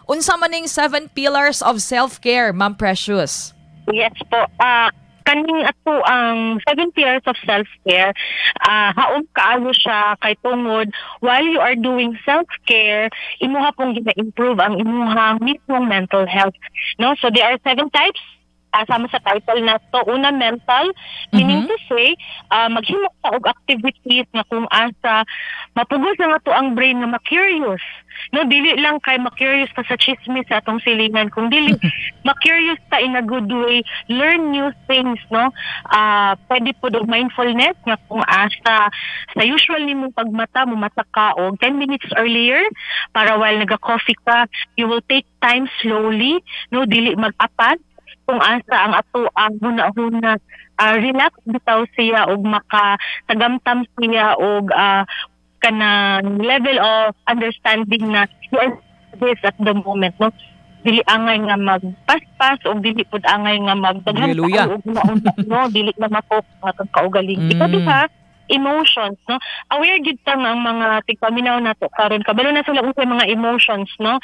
Unsa maning 7 pillars of self-care, Ma'am Precious? Yes po. Kaning ato ang 7 pillars of self-care, haon kaayo siya kay tungod while you are doing self-care, imuha pong gina-improve ang imuhang mismong mental health. No? So there are 7 types. Sama sa title na to. Una, mental, meaning to say, maghimok sa og activities na kung asa mapugos na nga to ang brain na ma-curious. No, dili lang kay ma-curious pa sa chismis sa atong silingan, kung dili ma-curious ta in a good way, learn new things, no? Pwede po do mindfulness nga kung asa sa usual nimong pagmata mo mata ka og 10 minutes earlier para while naga-coffee ka, you will take time slowly, no, dili mag-apat kung asa ang ato ang huna-huna relax bitaw siya og makasagamtam siya og kanang level of understanding na you are this at the moment, no? Dili angay nga magpaspas o dili pud angay nga magdaghan og no, dili na mafocus ang kaugaling. Ikaduha, emotions, no? Aware gid ta nga ang mga tigpaminaw nato karon kabalo na sila unsay mga emotions, no?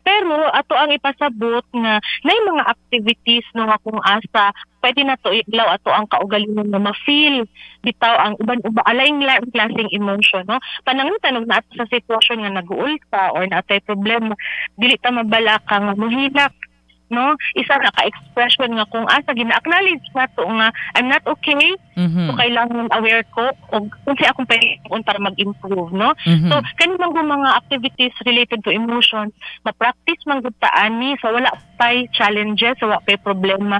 Pero ato ang ipasabot nga nay mga activities no nga kung asa pwede na to ilaw ato ang kaugalingon na ma-feel bitaw ang uban-uba alaing klaseng emotion, no? Pananglitan na ato sa sitwasyon nga nag-uulta or natay problema, dili ta mabala ka nga mohilak, no? Isa na ka-expression nga kung asa gina-acknowledge na to nga I'm not okay, so kailangan aware ko o kung siya akong pwede para mag-improve, no? So kanimang mga activities related to emotions ma-practice man gud ta ani, so wala pay challenges, so wala pay problema.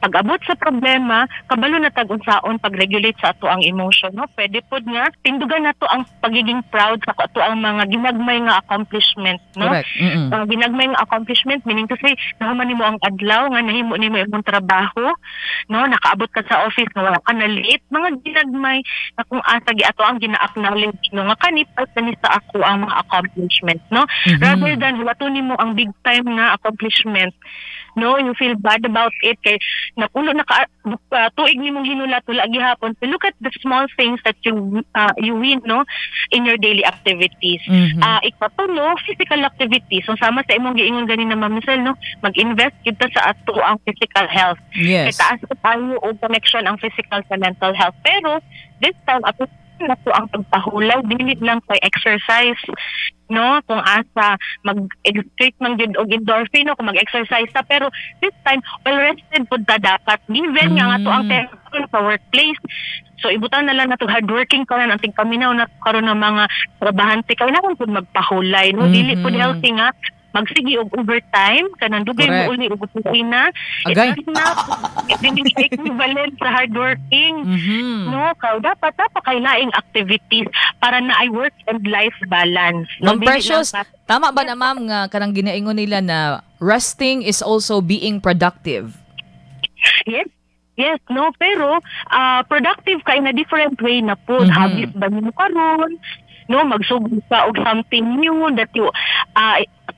Pag-abot sa problema, kabalo na tag-unsaon pag-regulate sa ato ang emotion, no? Pwede pod nga tindugan nato ang pagiging proud sa ato ang mga ginagmay nga accomplishment, no? Ginagmay nga accomplishment meaning to say nahuman nimo ang adlaw nga nahimo nimo imong trabaho, no? Nakaabot ka sa office nga wala ka na late, mga ginagmay na kung asa gi ato ang gina-acknowledge, no? Nga kanipal kani sa ako ang mga accomplishment, no? Rather than wato nimo ang big time nga accomplishment, no, you feel bad about it kay napulo na tuig nimong hinulat wala gihapon. So look at the small things that you win, no, in your daily activities. Ikatulo, physical activities. So sama sa imong giingon ganina Ma'am Michelle, no, mag-invest kita sa ato ang physical health. Yes. Kay taas tayo og connection ang physical sa mental health. Pero this time ato na to ang pagpahulaw, dili lang kay exercise, no, kung asa mag-excrete man gyud og endorphin, no, kung mag-exercise ta, pero this time well rested pud ta dapat given nga ato ang tension sa workplace. So ibutan na lang nato hardworking karon ang tingpaminaw na karon ng mga trabahante kailangan pud magpahulay, no, dili pud healthy nga magsigi og overtime kanang dugay mo uli og opisina. Agay. Hindi equivalent sa hardworking. No, dapat kailaing activities para na ay work and life balance. No, Ma'am Precious, tama ba na ma'am nga kanang ginaingon nila na resting is also being productive? Yes, no, pero productive kay na different way na po. Habit ba nimo karon? No, magsugod ka og something new that you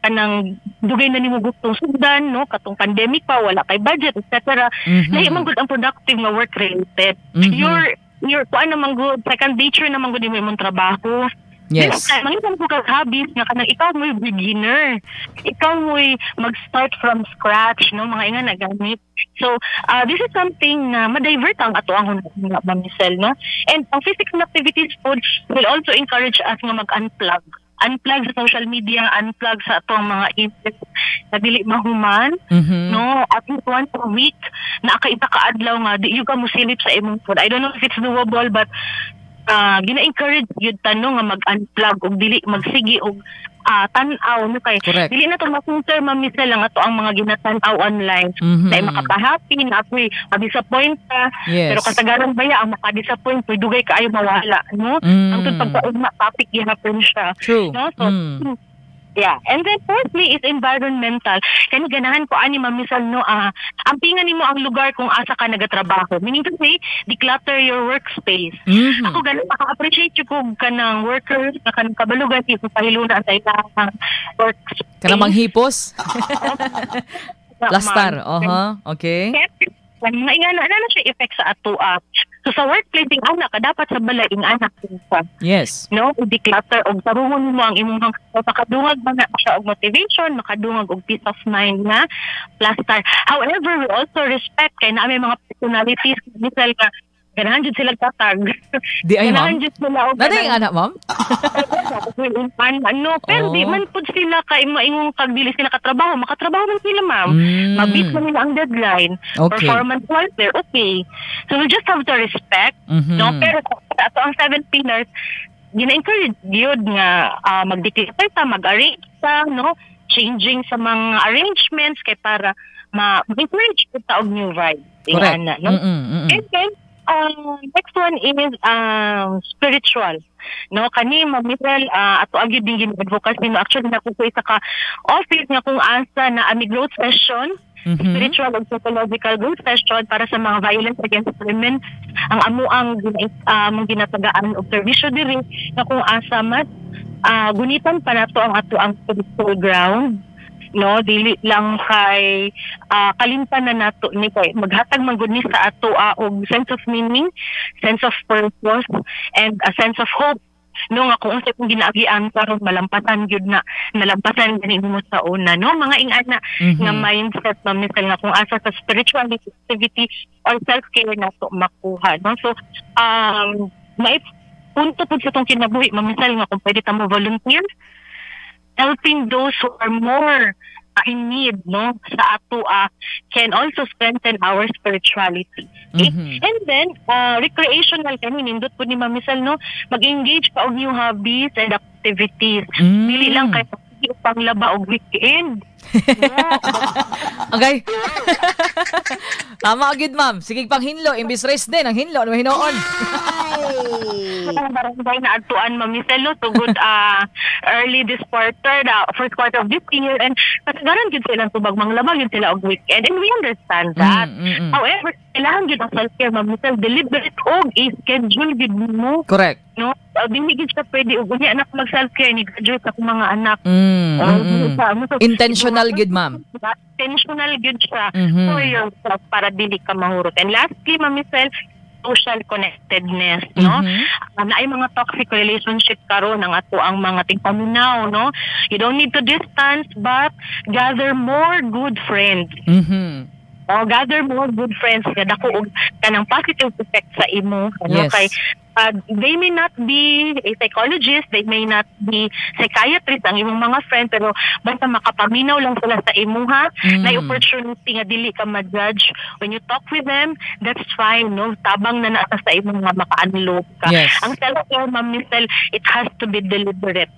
kanang dugay na nimo gustong sugdan, no, katong pandemic pa wala kay budget etc. Lahi man gud ang productive nga work related. Your kuan naman gud second nature naman gud imong trabaho. Yes. Mangitan ko kag hobbies nga kanang ikaw mo'y beginner. Ikaw mo'y mag-start from scratch, no, mga inga na gamit. So, this is something na ma-divert ang ato ang Ma'am Michelle, no? And ang physical activities po will also encourage us nga mag-unplug. Unplug sa social media, unplug sa atong mga events na dili mahuman, no? At least once a week, na kaita ka-adlaw nga, di yung ka musilip sa imong food. I don't know if it's doable, but gina-encourage yun tanong nga mag-unplug o dili magsigi o tan-aw, no, kay dili na to ma-filter Ma'am Michelle lang ato ang mga ginatan-aw online. Dahil makapahappy na apoy ma-disappoint ka, pero kasagaran baya ang maka-disappoint pwede dugay kaayo mawala, no? Ang tud pagkaugma topic gihapon siya. True. No? So yeah. And then fourthly is environmental. Kani ganahan ko ani Ma'am Michelle, no, ampingan nimo ang lugar kung asa ka nagatrabaho. Meaning to say, declutter your workspace. Ako ganun maka-appreciate ko kanang workers na kanang kabalugan sa pahiluna sa ilang workspace. Kanang manghipos? Plastar. Okay. Mga ingana na siya effect sa ato So sa workplace ing anak ka dapat sa balay ing anak ka. Yes. No, i-declutter og tarungon mo ang imong makadungag ba na siya og motivation, makadungag og peace of mind nga plaster. However, we also respect kay na may mga personalities misal nga ganahan jud sila tatag. Di ay, ma'am? Ganahan jud sila og Naday anak, ma'am? ano, pero di man pud sila kay maingong kag dili sila katrabaho, makatrabaho man sila, ma'am. Mabit man nila ang deadline. Okay. Performance welfare, okay. So we just have to respect, no? Pero ato ang 7 pillars, gina-encourage yun nga mag-declare ta, mag-arrange ta, no? Changing sa mga arrangements kay para ma-encourage ko ta og new vibe. Correct. No? And then, next one is spiritual. No, kani Ma'am ato agid din gin-advocacy no, actually nakuha sa ka office nga kung asa na ami growth session, spiritual and psychological growth session para sa mga violence against women ang amo ang ginatagaan og servisyo diri nga kung asa mas gunitan pa nato ang ato ang spiritual ground, no, dili lang kay kalimtan na nato ni kay maghatag man gud ni sa ato og sense of meaning, sense of purpose, and a sense of hope, no, nga kung unsa kung ginaagian karon malampasan gyud na nalampasan gani mo sa una, no, mga ingana nga mindset na misal nga kung asa sa spiritual activity or self-care nato makuha, no. So may punto pud sa tong kinabuhi mamisal nga kung pwede ta mo volunteer helping those who are more in need, no, sa ato can also strengthen our spirituality. Okay? And then recreational kani nindot po ni Mamisal, no, mag-engage ka og new hobbies and activities. Dili lang kay panglaba og weekend. Okay. Tama agad, ma'am. Sige panghinlo, imbis rest din ang hinlo no hinoon. Barangay na atuan Mamisal, no, so good early this quarter, the first quarter of this year, and kasagaran gyud sila tubag manglaba gyud sila og weekend, and we understand that. However, kailangan gyud ang self-care Mamisal deliberate og i-schedule gyud mo. Correct. No, dili gyud sa pwede og unya anak mag self-care ni graduate sa mga anak. Intentional good, ma'am. Intentional good siya for yourself para dili ka mahurot. And lastly, Mamisel, social connectedness, no? Naay mga toxic relationship karon ang ato ang mga tigpaminaw, no? You don't need to distance but gather more good friends. Gather more good friends nga dako og kanang positive effect sa imo, ano, kay they may not be a psychologist, they may not be psychiatrist ang imong mga friend, pero basta makapaminaw lang sila sa imuha, na opportunity nga dili ka ma-judge when you talk with them, that's fine, no, tabang na nasa sa imong nga maka-unload ka. Ang self-care, Ma'am Michelle, it has to be deliberate.